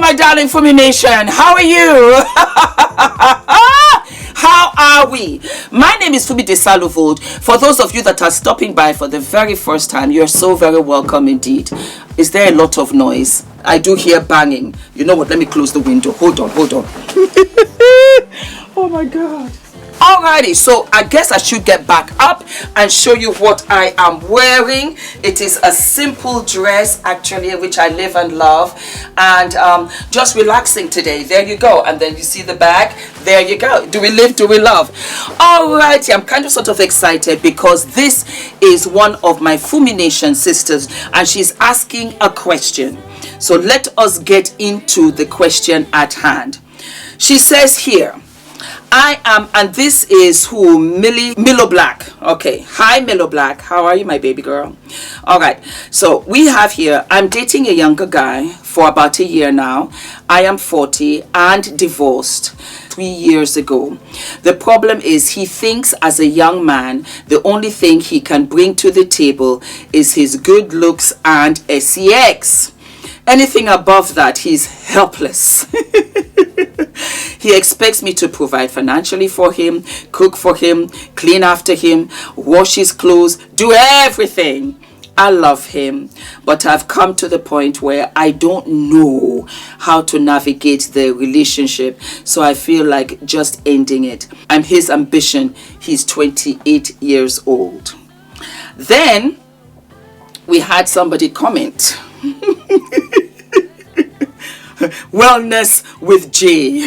my darling Fumi Nation. How are you? How are we? My name is Fumi Desalu-Vold. For those of you that are stopping by for the very first time, you're so very welcome indeed. Is there a lot of noise? I do hear banging. You know what? Let me close the window. Hold on. Oh my God. Alrighty, so I guess I should get back up and show you what I am wearing. It is a simple dress actually, which I live and love, and just relaxing today. There you go. And then you see the bag. There you go. Do we live? Do we love? Alrighty, I'm kind of sort of excited because this is one of my Fumi Nation sisters and she's asking a question. So let us get into the question at hand. She says here, I am, and this is who? Milo Black. Okay. Hi, Milo Black. How are you, my baby girl? All right. So we have here, I'm dating a younger guy for about a year now. I am 40 and divorced 3 years ago. The problem is he thinks as a young man, the only thing he can bring to the table is his good looks and sex. Anything above that, he's helpless. He expects me to provide financially for him, cook for him, clean after him, wash his clothes, do everything. I love him, but I've come to the point where I don't know how to navigate the relationship, so I feel like just ending it. I'm his ambition. He's 28 years old. Then we had somebody comment. Wellness with J.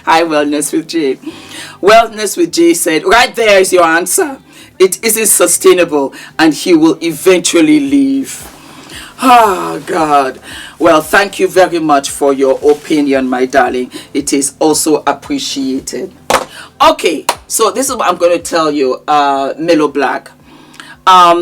Hi, Wellness with J. Wellness with J said, right there is your answer. It isn't sustainable and he will eventually leave. Oh, God. Well, thank you very much for your opinion, my darling. It is also appreciated. Okay, so this is what I'm going to tell you, Milo Black.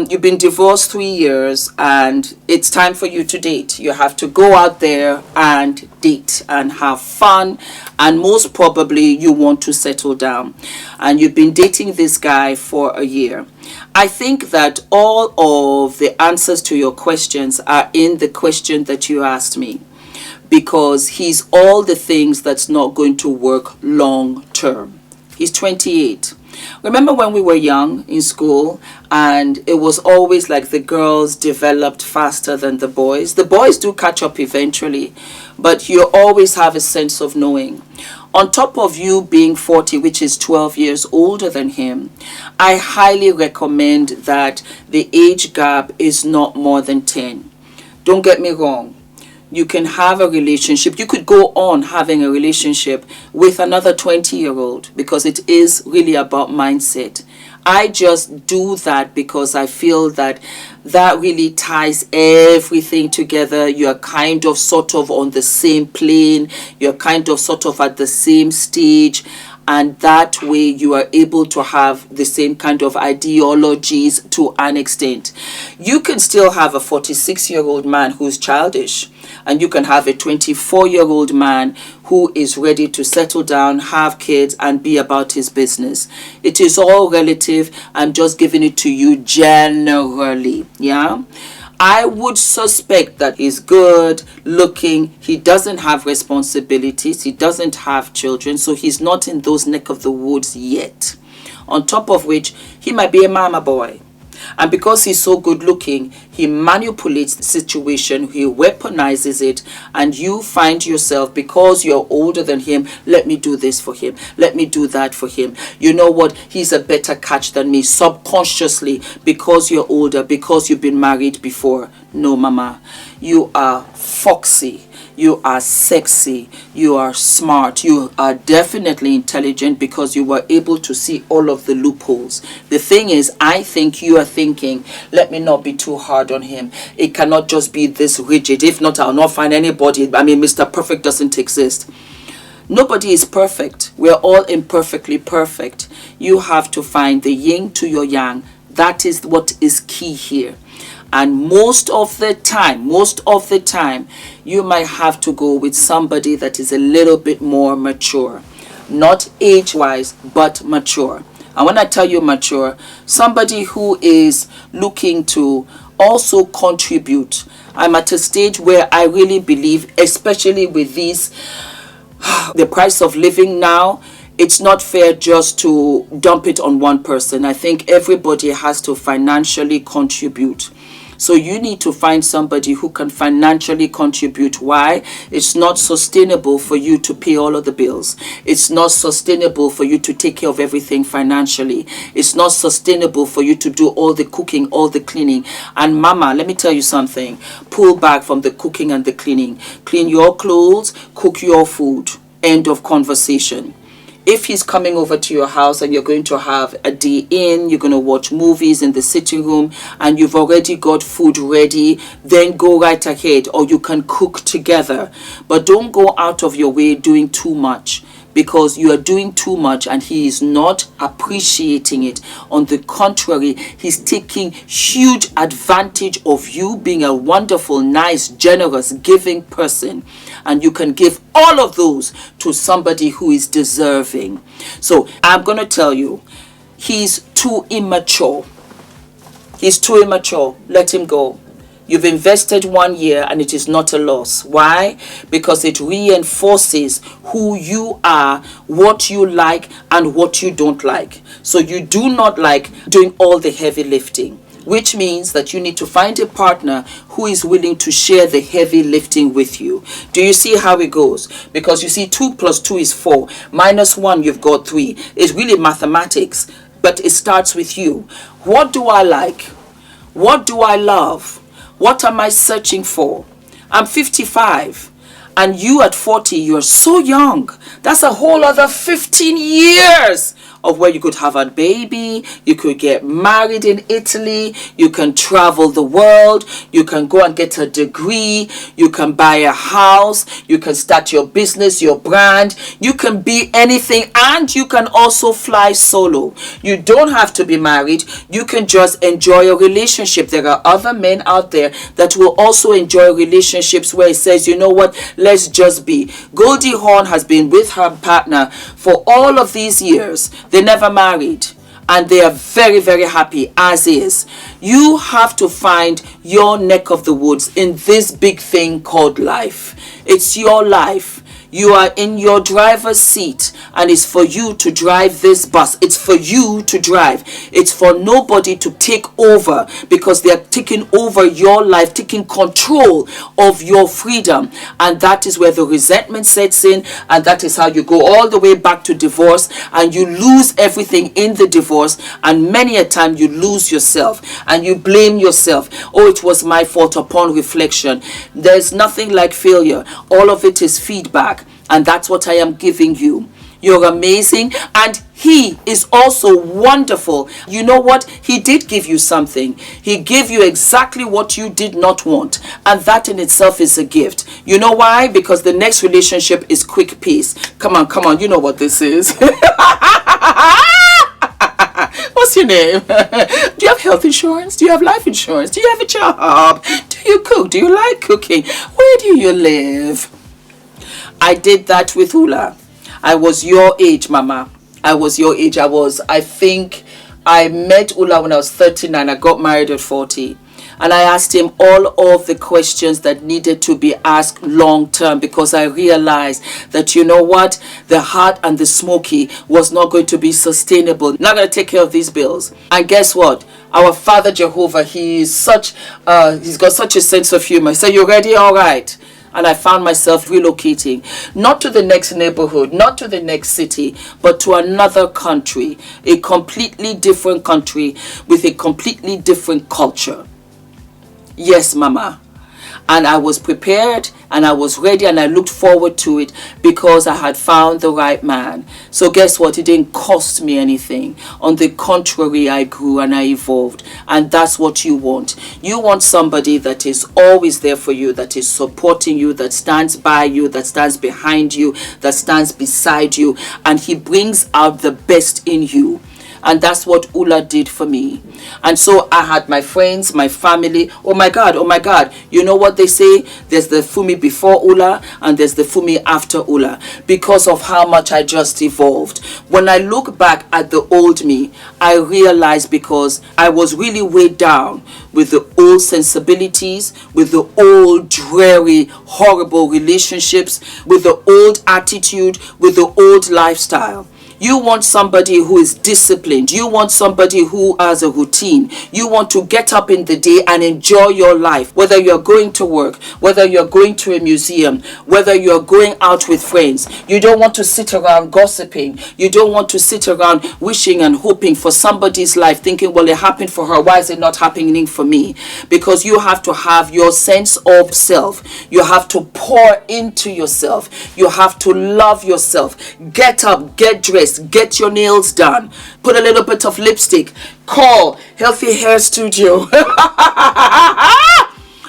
You've been divorced 3 years and it's time for you to date. You have to go out there and date and have fun, and most probably you want to settle down, and you've been dating this guy for a year. I think that all of the answers to your questions are in the question that you asked me, because he's all the things that's not going to work long term. He's 28. Remember when we were young in school and it was always like the girls developed faster than the boys? The boys do catch up eventually, but you always have a sense of knowing. On top of you being 40, which is 12 years older than him, I highly recommend that the age gap is not more than 10. Don't get me wrong. You can have a relationship. You could go on having a relationship with another 20-year-old because it is really about mindset. I just do that because I feel that that really ties everything together. You're kind of sort of on the same plane. You're kind of sort of at the same stage. And that way you are able to have the same kind of ideologies to an extent. You can still have a 46-year-old man who's childish, and you can have a 24-year-old man who is ready to settle down, have kids, and be about his business. It is all relative. I'm just giving it to you generally, yeah? I would suspect that he's good looking. He doesn't have responsibilities. He doesn't have children. So he's not in those neck of the woods yet. On top of which, he might be a mama boy. And because he's so good looking, he manipulates the situation, he weaponizes it, and you find yourself, because you're older than him, let me do this for him, let me do that for him. You know what? He's a better catch than me, subconsciously, because you're older, because you've been married before. No, mama, you are foxy. You are sexy, you are smart, you are definitely intelligent because you were able to see all of the loopholes. The thing is, I think you are thinking, let me not be too hard on him. It cannot just be this rigid. If not, I'll not find anybody. I mean, Mr. Perfect doesn't exist. Nobody is perfect. We're all imperfectly perfect. You have to find the yin to your yang. That is what is key here. And most of the time, you might have to go with somebody that is a little bit more mature. Not age-wise, but mature. And when I tell you mature, somebody who is looking to also contribute I'm at a stage where I really believe, especially with these, the price of living now, it's not fair just to dump it on one person. I think everybody has to financially contribute. So you need to find somebody who can financially contribute. Why? It's not sustainable for you to pay all of the bills. It's not sustainable for you to take care of everything financially. It's not sustainable for you to do all the cooking, all the cleaning. And mama, let me tell you something. Pull back from the cooking and the cleaning. Clean your clothes, cook your food. End of conversation. If he's coming over to your house and you're going to have a day in, you're going to watch movies in the sitting room and you've already got food ready, then go right ahead, or you can cook together. But don't go out of your way doing too much, because you are doing too much and he is not appreciating it. On the contrary, he's taking huge advantage of you being a wonderful, nice, generous, giving person. And you can give all of those to somebody who is deserving. So I'm going to tell you, he's too immature. He's too immature. Let him go. You've invested 1 year and it is not a loss. Why? Because it reinforces who you are, what you like and what you don't like. So you do not like doing all the heavy lifting, which means that you need to find a partner who is willing to share the heavy lifting with you. Do you see how it goes? Because you see 2 plus 2 is 4. Minus 1, you've got 3. It's really mathematics, but it starts with you. What do I like? What do I love? What am I searching for? I'm 55 and you at 40, you're so young. That's a whole other 15 years of where you could have a baby, you could get married in Italy, you can travel the world, you can go and get a degree, you can buy a house, you can start your business, your brand, you can be anything, and you can also fly solo. You don't have to be married, you can just enjoy a relationship. There are other men out there that will also enjoy relationships where it says, you know what, let's just be. Goldie Hawn has been with her partner for all of these years. They never married and they are very, very happy as is. You have to find your neck of the woods in this big thing called life. It's your life. You are in your driver's seat and it's for you to drive this bus. It's for you to drive. It's for nobody to take over, because they are taking over your life, taking control of your freedom. And that is where the resentment sets in, and that is how you go all the way back to divorce, and you lose everything in the divorce, and many a time you lose yourself and you blame yourself. Oh, it was my fault. Upon reflection, there's nothing like failure. All of it is feedback. And that's what I am giving you. You're amazing. And he is also wonderful. You know what? He did give you something. He gave you exactly what you did not want. And that in itself is a gift. You know why? Because the next relationship is quick peace. Come on, come on. You know what this is. What's your name? Do you have health insurance? Do you have life insurance? Do you have a job? Do you cook? Do you like cooking? Where do you live? I did that with Ula. I was your age, Mama. I was your age. I think I met Ula when I was 39. I got married at 40. And I asked him all of the questions that needed to be asked long term, because I realized that, you know what, the hot and the smoky was not going to be sustainable. Not going to take care of these bills. And guess what? Our Father Jehovah, he's got such a sense of humor. So you ready? All right. And I found myself relocating, not to the next neighborhood, not to the next city, but to another country, a completely different country with a completely different culture. Yes, Mama. And I was prepared and I was ready and I looked forward to it, because I had found the right man. So guess what? It didn't cost me anything. On the contrary, I grew and I evolved. And that's what you want. You want somebody that is always there for you, that is supporting you, that stands by you, that stands behind you, that stands beside you. And he brings out the best in you. And that's what Ula did for me. And so I had my friends, my family. Oh my God. You know what they say? There's the Fumi before Ula and there's the Fumi after Ula, because of how much I just evolved. When I look back at the old me, I realize because I was really weighed down with the old sensibilities, with the old dreary, horrible relationships, with the old attitude, with the old lifestyle. You want somebody who is disciplined. You want somebody who has a routine. You want to get up in the day and enjoy your life, whether you're going to work, whether you're going to a museum, whether you're going out with friends. You don't want to sit around gossiping. You don't want to sit around wishing and hoping for somebody's life, thinking, well, it happened for her. Why is it not happening for me? Because you have to have your sense of self. You have to pour into yourself. You have to love yourself. Get up, get dressed. Get your nails done, put a little bit of lipstick, call Healthy Hair Studio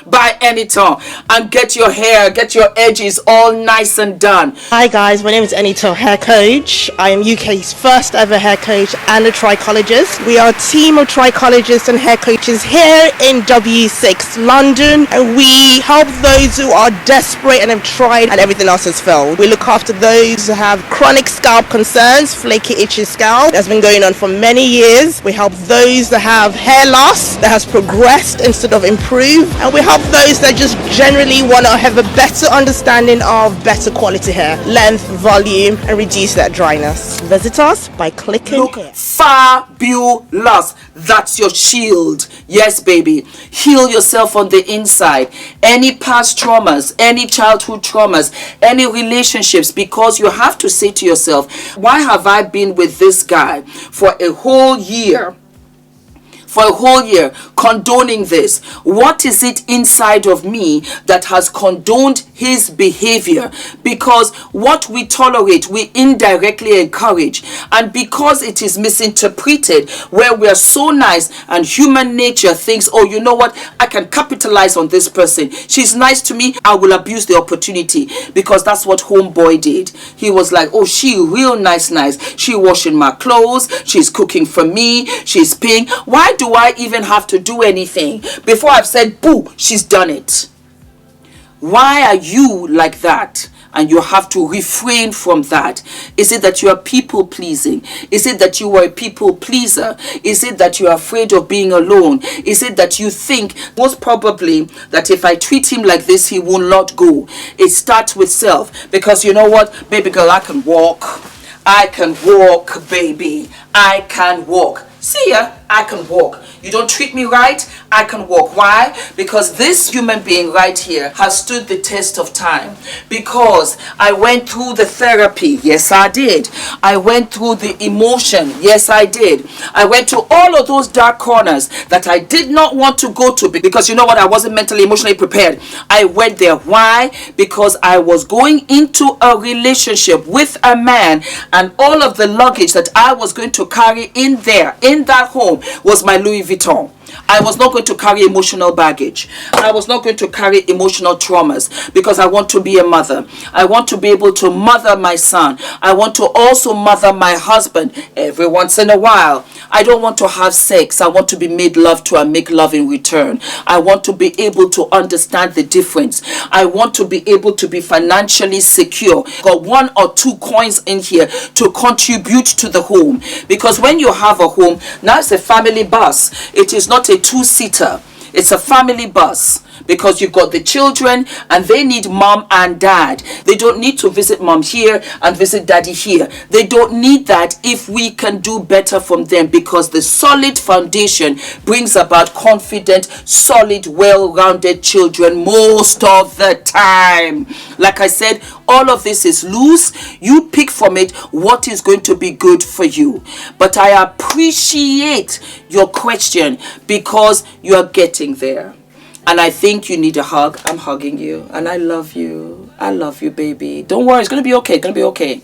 by ENITAN and get your hair, get your edges all nice and done. Hi guys, my name is ENITAN, hair coach. I am UK's first ever hair coach and a trichologist. We are a team of trichologists and hair coaches here in W6 London, and we help those who are desperate and have tried and everything else has failed. We look after those who have chronic scalp concerns, flaky itchy scalp that's been going on for many years. We help those that have hair loss that has progressed instead of improved, and we help those that just generally want to have a better understanding of better quality hair, length, volume, and reduce that dryness. Visit us by clicking here. Fabulous. That's your shield. Yes, baby. Heal yourself on the inside. Any past traumas, any childhood traumas, any relationships, because you have to say to yourself, why have I been with this guy for a whole year? For a whole year, condoning this. What is it inside of me that has condoned his behavior? Because what we tolerate, we indirectly encourage. And because it is misinterpreted, where we are so nice and human nature thinks, oh, you know what, I can capitalize on this person. She's nice to me, I will abuse the opportunity. Because that's what homeboy did. He was like, oh, she real nice. She washing my clothes, she's cooking for me, she's paying. Why do I even have to do anything? Before I've said boo, she's done it. Why are you like that? And you have to refrain from that. Is it that you are people pleasing? Is it that you are a people pleaser? Is it that you are afraid of being alone? Is it that you think most probably that if I treat him like this, he will not go? It starts with self. Because you know what, baby girl, I can walk. I can walk, baby. I can walk. See ya, I can walk. You don't treat me right, I can walk. Why? Because this human being right here has stood the test of time. Because I went through the therapy. Yes, I did. I went through the emotion. Yes, I did. I went to all of those dark corners that I did not want to go to, because you know what? I wasn't mentally, emotionally prepared. I went there. Why? Because I was going into a relationship with a man, and all of the luggage that I was going to carry in there, in that home, was my Louis Vuitton. I was not going to carry emotional baggage. I was not going to carry emotional traumas, because I want to be a mother. I want to be able to mother my son. I want to also mother my husband every once in a while. I don't want to have sex. I want to be made love to and make love in return. I want to be able to understand the difference. I want to be able to be financially secure. Got 1 or 2 coins in here to contribute to the home. Because when you have a home, now it's a family bus. It is not a 2-seater. It's a family bus, because you've got the children and they need mom and dad. They don't need to visit mom here and visit daddy here. They don't need that if we can do better from them, because the solid foundation brings about confident, solid, well-rounded children most of the time. Like I said, all of this is loose. You pick from it what is going to be good for you. But I appreciate your question, because you are getting there. And I think you need a hug. I'm hugging you. And I love you. I love you, baby. Don't worry. It's going to be okay. It's going to be okay.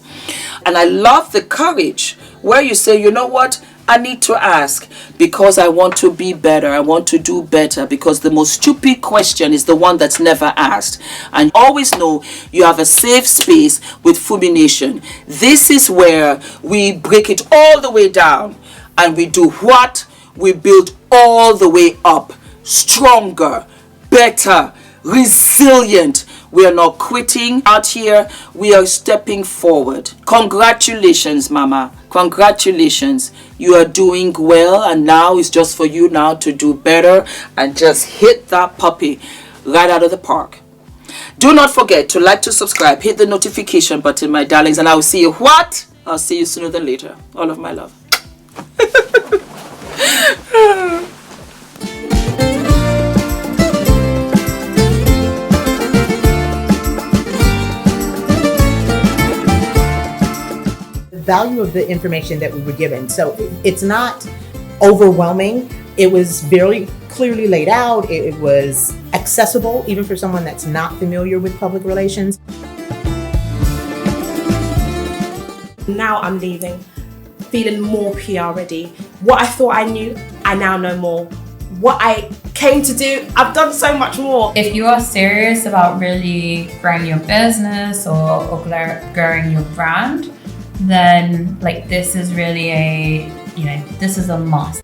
And I love the courage where you say, you know what? I need to ask, because I want to be better. I want to do better. Because the most stupid question is the one that's never asked. And always know you have a safe space with Fumi Nation. This is where we break it all the way down. and we do what? We build all the way up, stronger, better, resilient. We are not quitting out here. We are stepping forward. Congratulations, Mama. Congratulations. You are doing well, and now it's just for you now to do better and just hit that puppy right out of the park. Do not forget to like, to subscribe, hit the notification button, my darlings, and I will see you what? I'll see you sooner than later. All of my love. Value of the information that we were given. So it's not overwhelming. It was very clearly laid out. It was accessible, even for someone that's not familiar with public relations. Now I'm leaving, feeling more PR ready. What I thought I knew, I now know more. What I came to do, I've done so much more. If you are serious about really growing your business or growing your brand, then like this is really this is a must.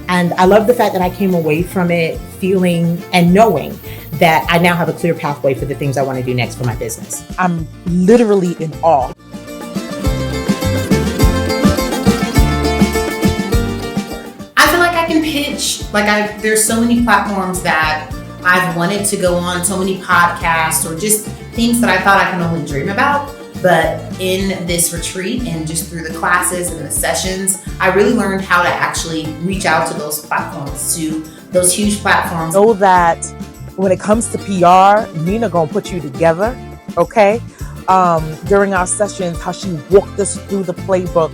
And I love the fact that I came away from it feeling and knowing that I now have a clear pathway for the things I want to do next for my business. I'm literally in awe. I feel like I can pitch. There's so many platforms that I've wanted to go on, so many podcasts or just things that I thought I can only dream about. But in this retreat and just through the classes and the sessions, I really learned how to actually reach out to those platforms, to those huge platforms. Know that when it comes to PR, Nina gonna put you together, okay? During our sessions, how she walked us through the playbook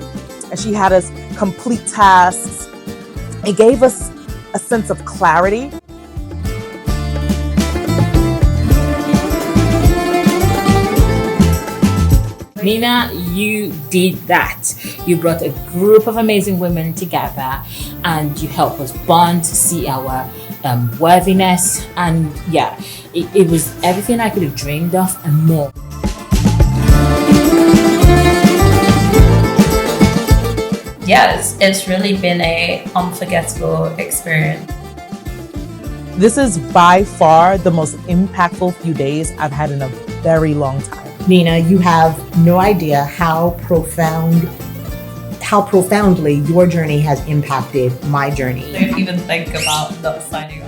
and she had us complete tasks. It gave us a sense of clarity. Nina, you did that. You brought a group of amazing women together and you helped us bond, see our worthiness, and yeah, it was everything I could have dreamed of and more. Yes, it's really been a unforgettable experience. This is by far the most impactful few days I've had in a very long time. Nina, you have no idea how profoundly your journey has impacted my journey. Don't even think about not signing up.